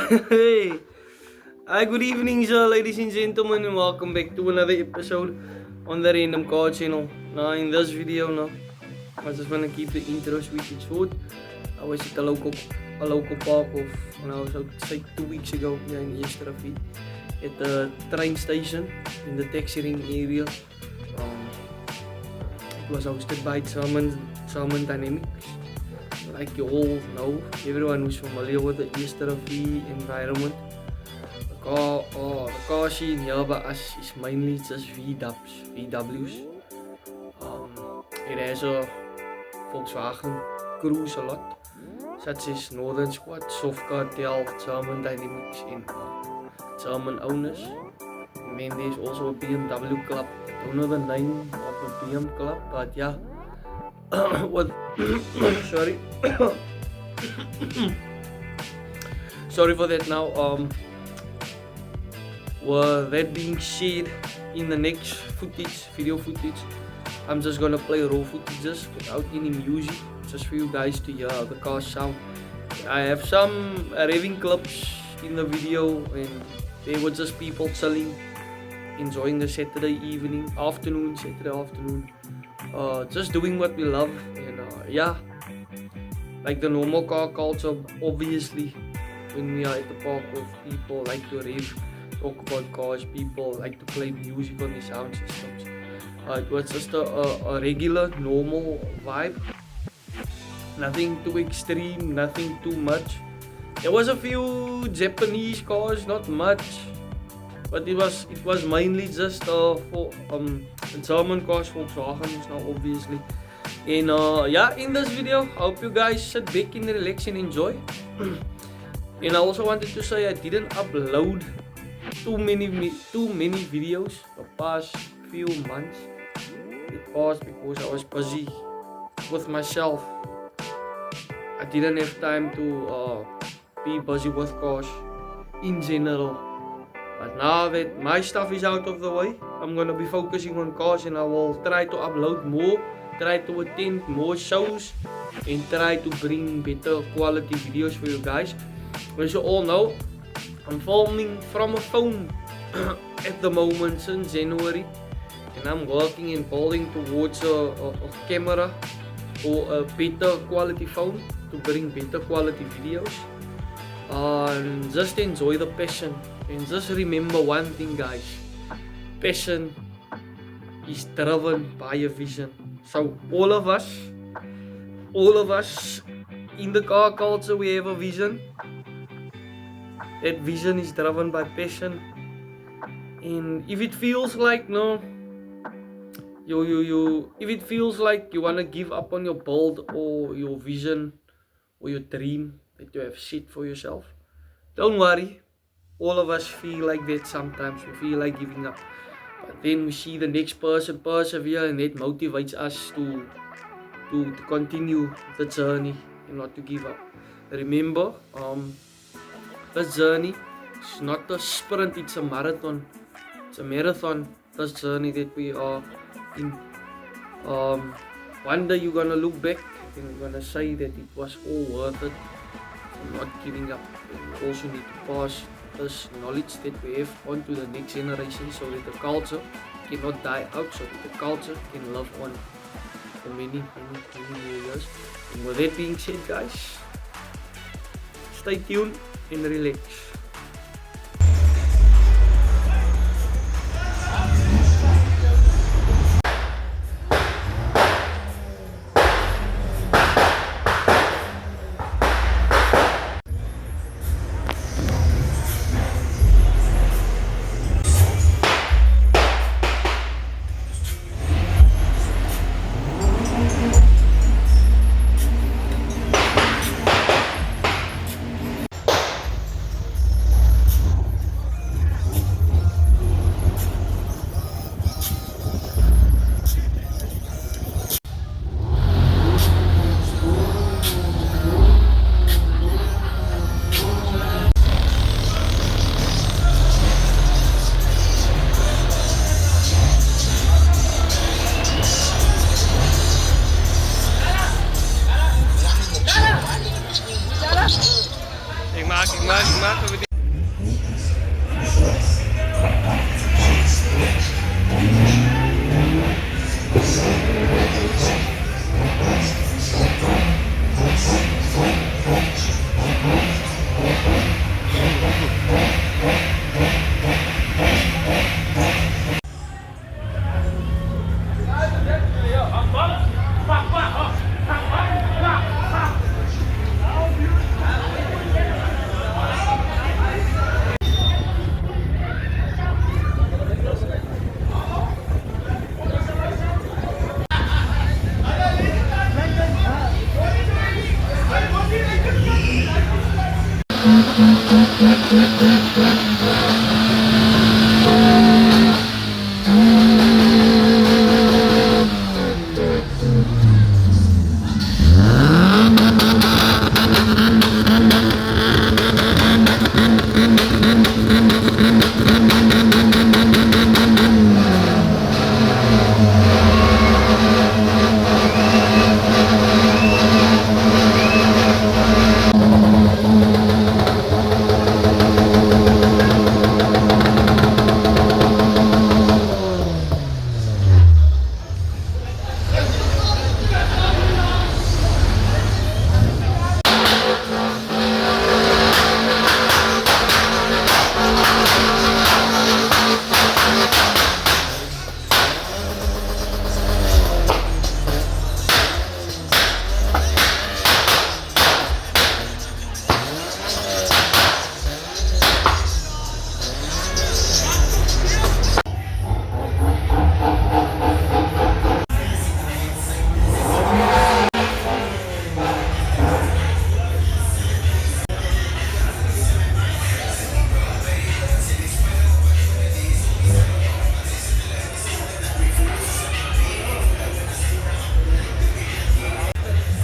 Hey, hi, good evening, sir, ladies and gentlemen, and welcome back to another episode on the Random Car channel. Now, in this video, I just want to keep the intro sweet and short. I was at a local park I would say 2 weeks ago here in Eestervier at the train station in the taxi ring area. It was hosted by Salmon Dynamics. Like you all know, everyone who's familiar with the Eestervier environment, the car scene here by us is mainly just VWs. It has a Volkswagen Cruise a lot, such as Northern Squad, Soft Cartel, German Dynamics, and German owners. And then there's also a BMW club. I don't know the name of the BM club, but yeah. What? Sorry. Sorry for that now. Well, that being said, in the next video footage, I'm just gonna play raw footages without any music, just for you guys to hear how the car sound. I have some revving clips in the video, and they were just people chilling, enjoying the Saturday afternoon, just doing what we love, and yeah, like the normal car culture. Obviously, when we are at the park with people like to rave, talk about cars, people like to play music on the sound systems. It was just a regular, normal vibe. Nothing too extreme, nothing too much. There was a few Japanese cars, not much, but it was mainly just for German cars, Volkswagens now obviously. And yeah, in this video, I hope you guys sit back and relax and enjoy. And I also wanted to say I didn't upload too many videos the past few months. It passed because I was busy with myself. I didn't have time to be busy with cars in general. But now that my stuff is out of the way, I'm gonna be focusing on cars, and I will try to upload more, try to attend more shows, and try to bring better quality videos for you guys. As you all know, I'm filming from a phone at the moment since January, and I'm working and building towards a camera or a better quality phone to bring better quality videos. And just enjoy the passion, and just remember one thing, guys: passion is driven by a vision. So all of us in the car culture, we have a vision. That vision is driven by passion, and if it feels like if it feels like you wanna give up on your build or your vision or your dream that you have set for yourself, don't worry. All of us feel like that sometimes. We feel like giving up, but then we see the next person persevere, and that motivates us to continue the journey and not to give up. Remember, this journey is not a sprint, it's a marathon. It's a marathon, this journey that we are in. One day you're gonna look back and you're gonna say that it was all worth it for not giving up. And we also need to pass this knowledge that we have on to the next generation, so that the culture cannot die out, so that the culture can live on for many more years. And with that being said, guys, stay tuned and relax. Maken we die.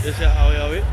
Dus ja, hou je alweer.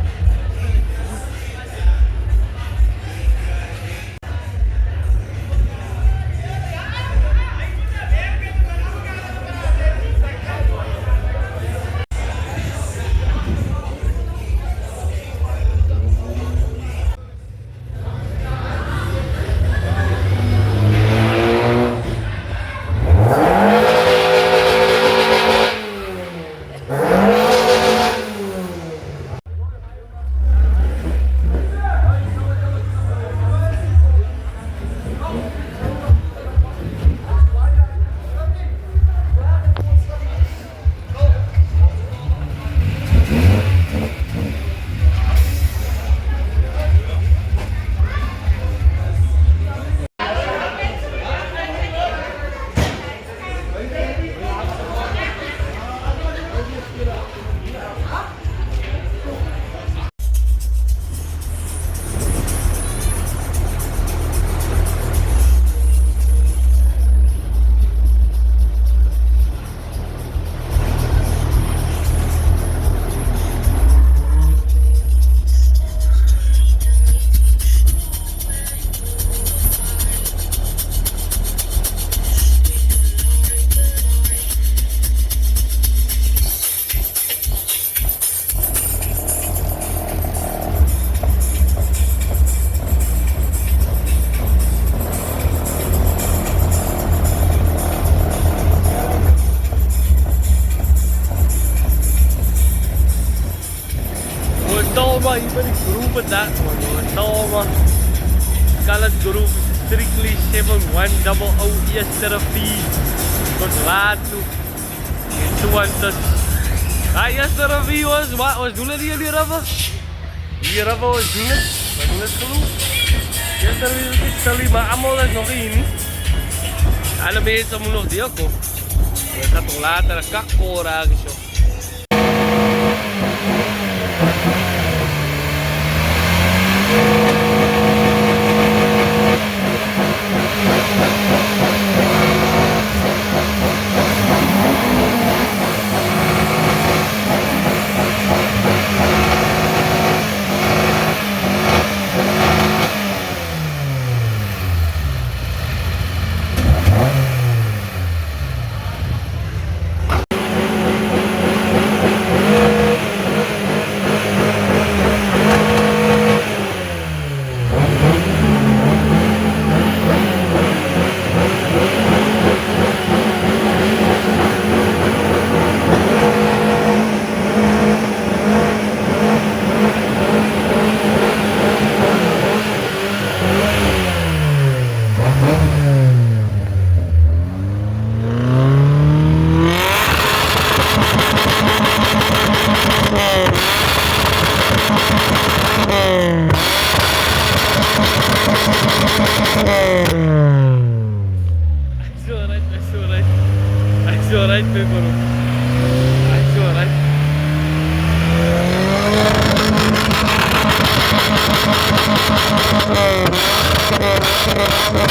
Toma, hier ben ik groepen daar gewoon. Toma. Scarlet Groove strictly 7100 Eestervier. Tot laat toe. Itu ah, Eestervier was doen het jullie rabben? Die rabben was doen het? Wat doen het geloof? Eestervier is het maar allemaal is nog in. Alle mensen moeten nog die ook op. We gaan toch later een kakkoor zo. Asik.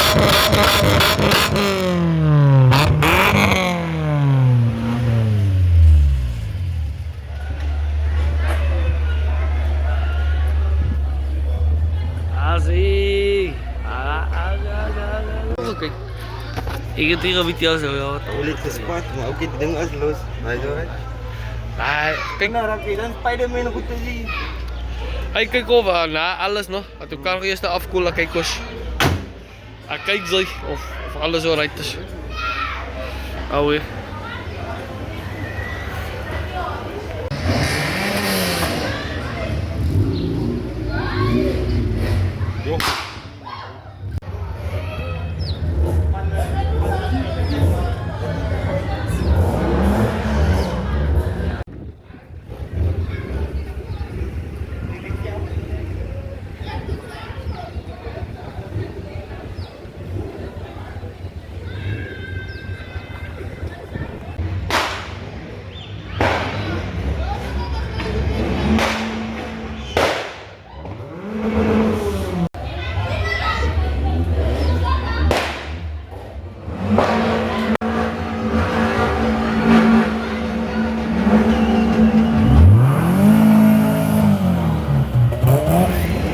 Oké. Ik heb hier een video zo, joh. Ulit ke spot, mau kita dengar los. Baik right. Nah, kijk. Kena rapi dan Spider-Man aku tadi. Hey, kijk over na alles nog. Toen kan ik eerst afkoelen, kijk eens. Kijk zo of alles alright is. Oh weer.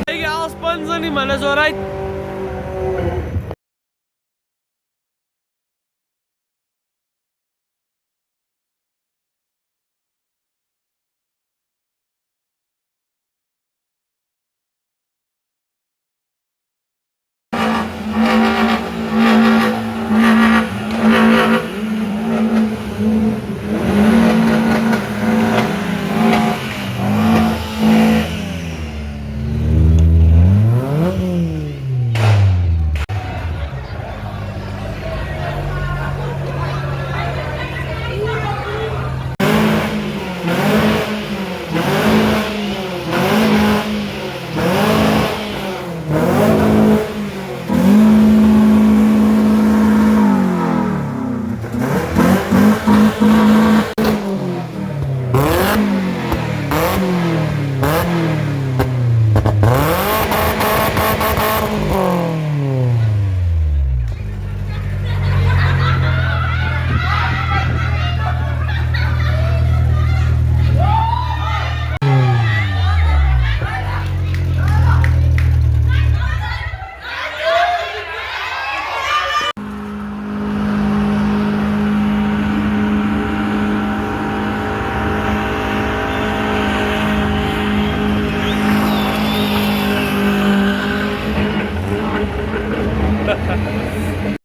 Hey, alles spannend, man, dat is alright.